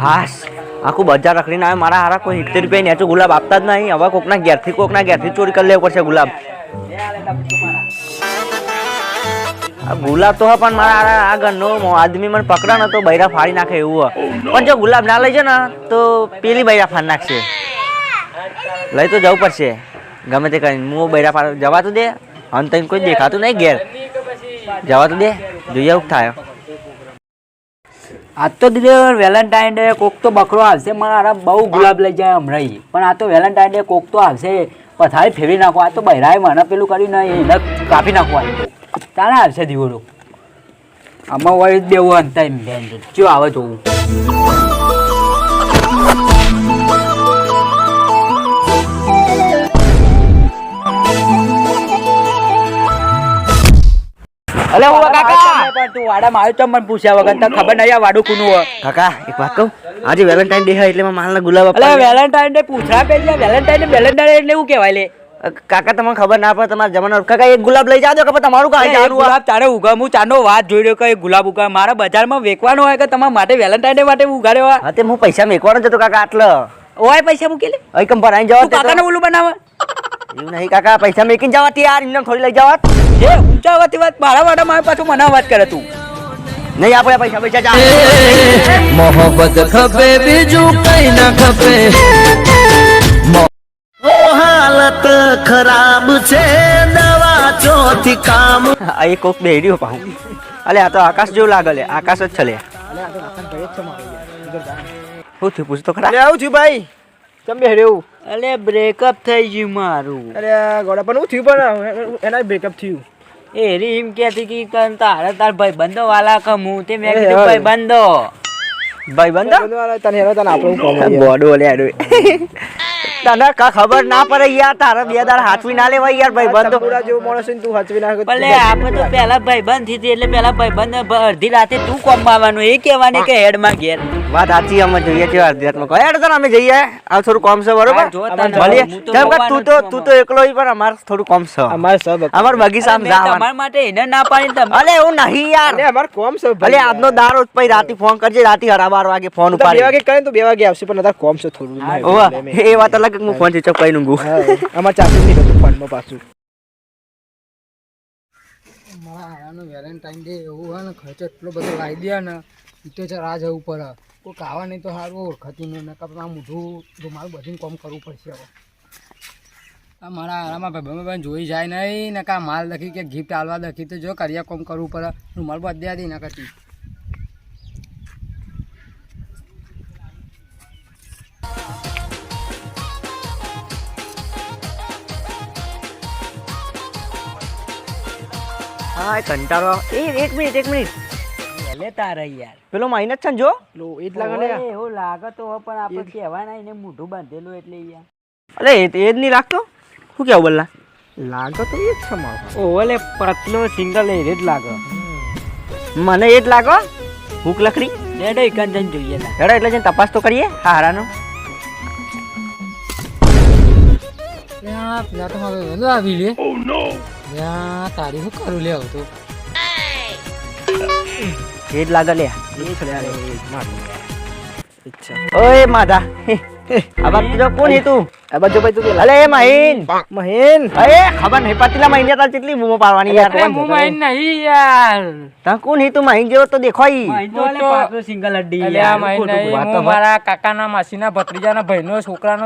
હાસ આખું બજાર રખડીને આવે મારા હારા કોઈ 70 રૂપિયા નેચો ગુલાબ આપતા જ નહીં. હવે કોકના ઘેરથી ચોરી કરી લેવો પડશે ગુલાબ. આ ગુલાબ તો હા, પણ મારા આ ઘરનો આદમી મને પકડા ને તો બૈરા ફાડી નાખે એવું. પણ જો ગુલાબ ના લઈ જાય ને તો પેલી બૈરા ફાડી નાખશે. લઈ તો જવું પડશે ગમે તે કરીને. હું બૈરા ફાડ જવા તો દે. અને તને કોઈ દેખાતું નહીં ઘેર, જવા તો દે, જોઈએ એવું થાય. આજ તો દીધે વેલેન્ટાઇન ડે કોક તો બકરો આવશે. મારા બહુ ગુલાબ લઈ જાય હમણાં. પણ આ તો વેલેન્ટાઇન ડે કોક તો આવશે. પથારી ફેરવી નાખો. આ તો બૈરાએ મને પેલું કર્યું ને એને કાપી નાખવાનું. તારે આવશે દીવડો. આમાં વળી દેવું અંત ચો આવે જોવું. અલે ઓ કાકા પણ તું વાડામાં આવ્યો તો મને પૂછ્યા વગર તને ખબર નહીં આ વાડું કુનું હોય. કાકા એક વાત કહું, આજે વેલેન્ટાઇન ડે હોય એટલે માલના ગુલાબ અલે વેલેન્ટાઇન ડે પૂછરા પેલી વેલેન્ટાઇન એટલે એવું કહેવાય લે. કાકા તમને ખબર ના પડે તમારા જમાનો. કાકા એક ગુલાબ લઈ જાજો કે તમારું કાઈ જારું ગુલાબ તારે ઉગા. હું ચાનો વાત જોઈ રહ્યો કે ગુલાબ ઉગા મારા બજારમાં વેચવાનો હોય કે તમારા માટે વેલેન્ટાઇન ડે માટે ઉગાડ્યો હોય. હા તે હું પૈસા મેકવાનો જતો કાકા. આટલો ઓય પૈસા મૂકી લે. અહીં કમ ભરાઈ જવા કાકાને ઓલું બનાવે એવું નહીં કાકા. પૈસા મેકીને જવાતી યાર, એમને થોડી લઈ જવાત. જે ઊંચા વાતી વાત મારા વાડામાં આવે પાછું મને વાત કરે તું. નહીં આપણે પૈસા પૈસા જા. મોહબ્બત ખપે બીજું કઈ ના ખપે. હાલત ખરાબ છે દવા ચોથી કામ. આ એક કોક બેડ્યો પાહું. અલે આ તો આકાશ જેવું લાગે લે. આકાશ જ છે લે. શું થયું પૂછ તો ખરા. અરે આવું થયું ભાઈ, કેમ બેહ્યો? અલે બ્રેકઅપ થઈ ગયું મારું. અરે ગોડા પણ હું થયું પણ એના બ્રેકઅપ થયું. એ રીમ કેતી કે કન તારે તાર ભાઈ બંધો વાલા કમું તે મેં કીધું ભાઈ બંધો તને હેરો તને આપણું કોમ બોડો લે આડો. તને કા ખબર ના પડે યાર. તારે બે દાર હાથવી ના લેવાય યાર. ભાઈ બંધ પૂરા જેવો માણસ તું હાચવી નાખ. ભલે આપણે તો પેલા ભાઈ બંધ થી એટલે પેલા ભાઈ બંધ અડધી રાતે તું કોમ આવવાનું એ કહેવાની કે હેડ માં ઘેર. વાત સાચી. અમે જોઈએ છે અડધી રાતમાં કહે હેડ અમે જઈએ. આ થોડું કોમ છે બરોબર. મળીએ. કેમ કે તું તો એકલો ઈ પણ અમાર થોડું કોમ છે. અમાર બગીચામાં જવાનું. તમાર માટે એને ના પાડી તમે. અલે એવું નહીં યાર. અરે અમાર કોમ છે. અલે આજનો દારો પછી રાતે ફોન કરજે. રાતે 12:30 વાગે ફોન ઉપાડે. 2 વાગે કરે તો 2 વાગે આવશે પણ અત્યારે કોમ છે થોડું. ઓવા એ વાત અલગ. હું ફોન સ્વિચ ઓફ કરી ઊંઘું. અમાર ચાચી ની હતું ફોનમાં પાછું. મારા આયાનો વેલેન્ટાઇન ડે એવું હોય ને ખર્ચો એટલો બધો લાવી દે ને તો આ જવું પડે. કોઈ ખાવા નહીં તો સારું ઓળખાતી નહીં. નકા મોઢું રૂમાલ બધું કામ કરવું પડશે. હવે આ મારા આરામાં ભાઈ જોઈ જાય નહીં ને કા માલ દખી કે ગિફ્ટ આલવા દખી તો જો કર્યા કામ કરવું પડે. રૂમાલ બધે દે ના કરતી. હા કંટાળો. એક મિનિટ લે તારે યાર પેલો માઇનસ છે ને જો. લો એ જ લાગે ને. એવું લાગે તો હોય પણ આપણે કહેવાય ના એને મોઢું બાંધેલું એટલે યાર. અલે એ જ નહીં લાગતો. શું કેવું બોલલા? લાગે તો એ જ છે મારો. ઓલે પતલો સિંગલ એ જ લાગે. મને એ જ લાગો. ભૂખ લકડી લેડો એકંદન જોઈએ તા. હેડો એટલે જઈને તપાસ તો કરીએ હારાનો. પેલા તો મારે વહેલો આવી લે. ત્યાં તારી શું કરું લે હવે તો. એ જ લાગે લે. ઓય માધા આ બાપ તો કોણ હે તું? આ બાજુ ભાઈ તું અલે એ મહીન અરે ખબર નહીં પતિલા મહીન તાર કેટલી બૂમો પાડવાની યાર. હું માઈન નહીં યાર. તા કોણ હે તું? મહીન જેવો તો દેખાય. પાતળો સિંગલ અડ્ડી અલ્યા માઈન નહીં. હું મારા કાકાના માસીના ભત્રીજાના ભાઈનો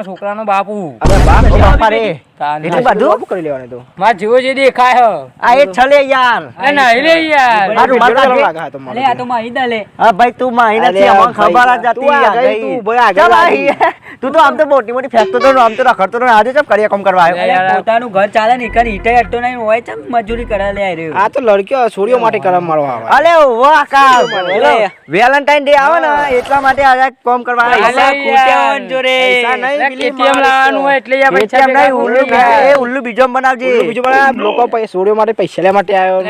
છોકરાનો બાપુ. અરે બાપ ઓ બાપા રે એટલું બધું બધું કરી લેવાનું તો. માર જેવો જે દેખાય હ. આ એ છલે યાર. એ નહીં લે યાર. મારું માતા લાગે હા તો અલે આ તો માહિદા લે. હા ભાઈ તું મહીન છે અમને ખબર જ હતી. તું આ ગઈ તું ભાઈ ચાલ આગળ આઈ. તું તો આમ તો મોટી મોટી ફેક્ટો તો આમ તો રખડતો ને આજે ચમ કરીએ કામ કરવા આવ્યો. અલે પોતાનું ઘર ચાલે ને કર ઈટે અડતો નહીં હોય છે મજૂરી કરા લે આર્યો. આ તો લડકીઓ છોડીઓ માટે કરમ મારવા આવે. અલે વાહ કા વેલેન્ટાઇન ડે આવે ને એટલા માટે આજે કામ કરવા આવ્યો. કુટ્યાવન જોરે પૈસા નહીં પેલી કેટીએમ લાવવાનું હોય એટલે યા પૈસા ATM નહીં, ઉલ્લુ એ ઉલ્લુ બીજો બનાવજે. બીજું પણ લોકો છોડીઓ માટે પૈસા લેવા માટે આવ્યો.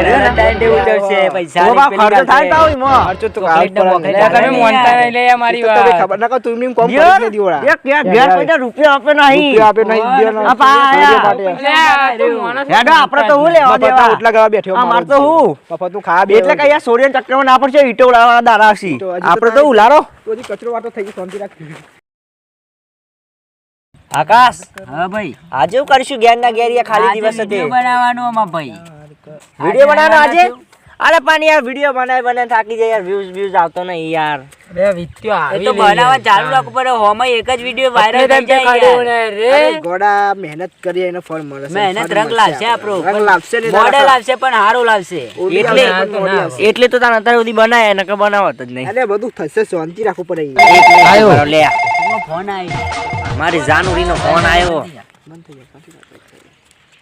વેલેન્ટાઇન ડે ઉજવશે પૈસા ઓ બાપ ખર્ચો થાય તો ઈમાં. ખર્ચો તો ચોકલેટ ને ખાવા બોકલેટ પડે. તમે મોનતા નહીં લે યાર મારી તો વાત. ખબર ના કહો તું એમને કોમ કરી યાર દે દીવડા. એક ઘેર પૈસા રૂપિયા આપે નહીં રૂપિયા આપે નહીં દેવાનો. આ પા આયા. સ્ટુડિયો માટે. હેડો આપણે તો હું લેવા મફતના દેવા ઓટલા કરવા બેઠો આ માર તો હું મફતનું ખાવા એટલે કઈ આ સોડિયન ચક્કરમાં ના પડશે ઈટો ઉડાવવાના દાડા હશે તો હજી તો આપણે તો ઉલારો તો હજી કચરો વાટો થઈ ગયો શાંતિ રાખ. આકાશ હા ભાઈ આજે હું કરીશું ઘેર ના ઘેર ખાલી દિવસ આજે હતી વિડીયો બનાવવાનો આમાં ભાઈ વિડીયો બનાવવાનો આજે અરે પણ યાર વિડીયો બનાવી થાકી જાય યાર વ્યૂઝ આવતો નહીં યાર રે વિત્યો એ તો બનાવવા ચાલુ રાખવું પડે હોમાં એક જ વિડીયો વાયરલ થઈ જાય યાર. અરે ગોડા મહેનત કરીએ એનો ફળ મળે છે. મહેનત ફળ રંગ મળશે લાવશે આપણો. આપણો રંગ લાવશે ને મોડેલ તારા આવશે પણ સારું લાવશે ઓલી એટલે આવશે પણ મોડી આવશે. એટલે તો તાર અત્યારે સુધી બનાય નકર બનાવત જ નહીં અરે બધું થશે શાંતિ રાખવું પડે આયો લે ફોન આવ્યો મારી જાનુરીનો ફોન આવ્યો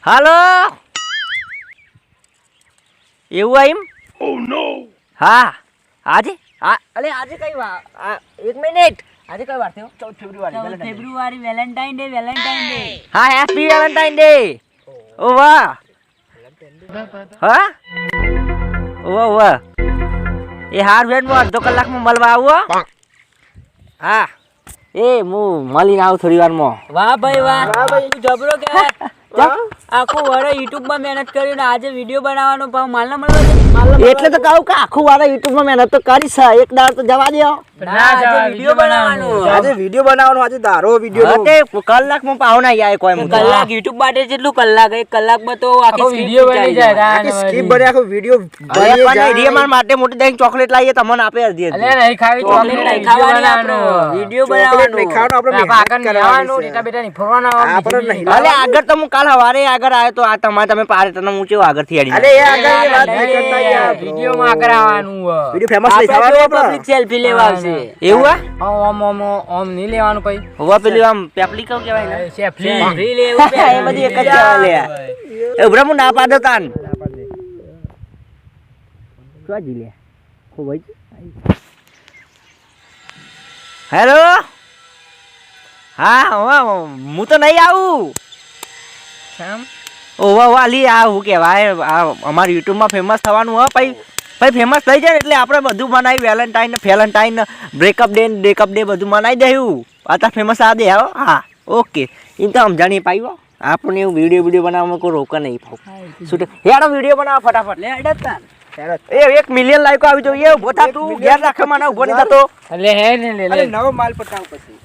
હાલો એવું આઈમ હા આજે અલે આજે કઈ વાર 1 મિનિટ આજે કઈ વાર થયો 14 ફેબ્રુઆરી ફેબ્રુઆરી વેલેન્ટાઇન ડે હા હેપી વેલેન્ટાઇન ડે ઓ વાહ હા ઓ વાહ એ હાર વેન માં અડધો કલાકમાં મળવા આવો હા એ હું મળીને આવું થોડી વારમાં વાહ ભાઈ વાહ તું જબરો કે આખું વડે યુટ્યુબ માં મહેનત કર્યું ને આજે વિડીયો બનાવવાનો ભાવ માલના મળવા એટલે તો કહું કે આખું વાળા યુટ્યુબ માં મહેનત તો કરી છે એક દાડ તો જવા દો આજે વિડીયો બનાવવાનું આજે વિડિયો બનાવવાનો આજે દારો વિડિયો તે કલાકમાં પાવ ના આય કોઈ મુદ્દો. કલાક યુટ્યુબ માટે જેટલું કલાક એક કલાકમાં તો આખી વિડીયો બની જાય સ્કીપ બને આખો વિડિયો અરે પણ રીમાન માટે મોટી દહીં ચોકલેટ લાવીએ તમને આપે અડધી અલે અડધી. નહીં ખાવી ચોકલેટ નહીં ખાવાની આપણો વિડીયો ચોકલેટ નહીં બનાવવાનો ખાવાનું આપણે આગળ મહેનત લેવાનું કરવાની ટેટા છે. બેટા નહીં ફરવાના આપણે નહીં અલે આગળ તો હું કાલ હવારે આગળ આવ્યો તો આ તમે પારે તને હું કેવો આગળ થી અરે એ આગળની વાત નહીં કરતા યાર વિડીયોમાં આગળ આવવાનું વિડિયો ફેમસ નહીં થવાનું પબ્લિક આપણે સેલ્ફી લેવા આવશે એવું આ ઓમ નહીં લેવાનું કઈ હોવા પેલી આમ પેપલી કહું કેવાય ને સેલ્ફી લેવું એ બધી એક જ કહેવાય લે એ ઉભરા હું ના પાડો તાન શું જી લે હો ભાઈ હેલો હા હું તો નહીં આવું ઓવા વાલી આ હું કહેવાય આ અમારા યુટ્યુબમાં ફેમસ થવાનું હા પછી ફેમસ થઈ જાય ને એટલે આપણે બધું બનાવી વેલેન્ટાઇન ને ફેલેન્ટાઇન બ્રેકઅપ ડે બધું મનાવી દેવું અત્યારે ફેમસ આ દે હો હા ઓકે એમ તો સમજાણી પાઈ આપણને એવું વિડીયો બનાવવામાં કોઈ રોકા નહીં પાવ શું હેડો વિડીયો બનાવો ફટાફટ લે અડતા એ 1 મિલિયન લાઈકો આવી જોઈએ ઉભો થા તું ઘેર રાખે મને ઉભો નહીં થતો એટલે હે ને લે અરે નવો માલ પટાવ પછી